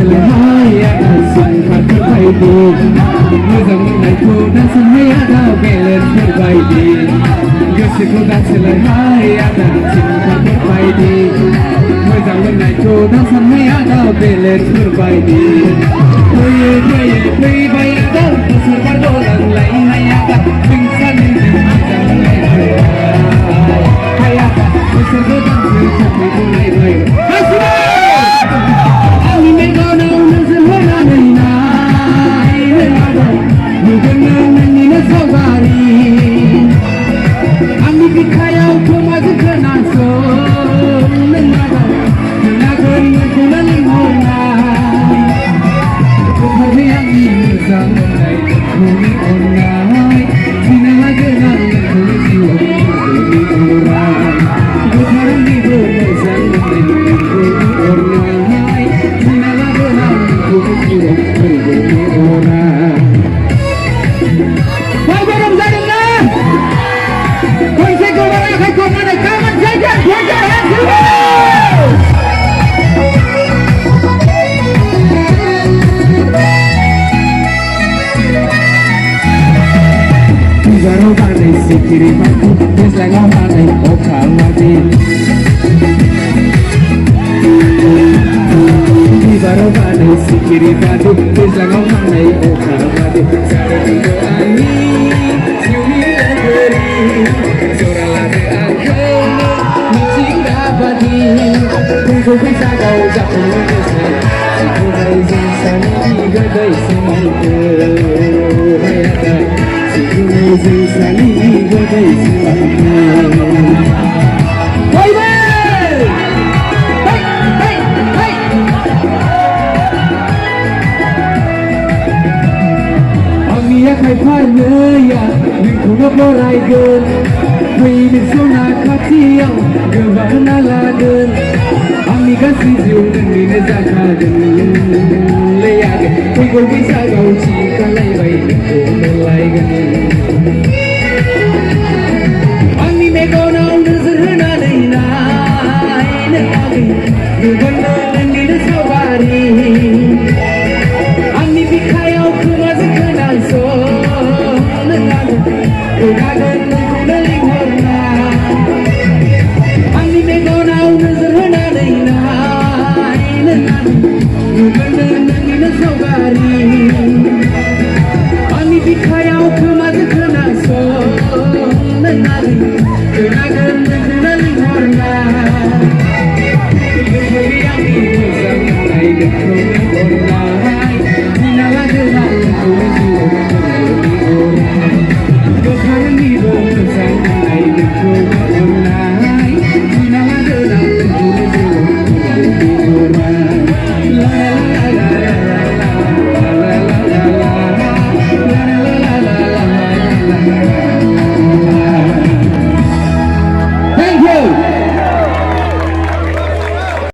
le haya sun khat phai di mu zam nai ko na sun haya da bele phai di yose ko da se le haya da sun khat phai di mu zam nai ko na sun haya da bele phai di ye phai bai da sun khat do lang lai haya da bing san ni zam nai haya da sun khat do lang khat phai lai Kiri batu, es la gama de Okaladi. Ibaro bade, si kiri batu, es la gama de Okaladi. Sare tido ani, siumi agari, sora la de agama, michinga badi. Kunko bisa kau jatuh mesra, si kunai zinsani gadai semangku. Sali gadai semangku. Hey hey hey hey. Ami ya khai phai ya, min kuno borai gun. Kui min sona khatiang, gavana la gun. Ami kan si ziu ni ne zakha gun. Le ya ke, kui ko bisa kau chi kalai bai ko lai gun. Hãy subscribe cho kênh Ghiền Mì Gõ để không bỏ lỡ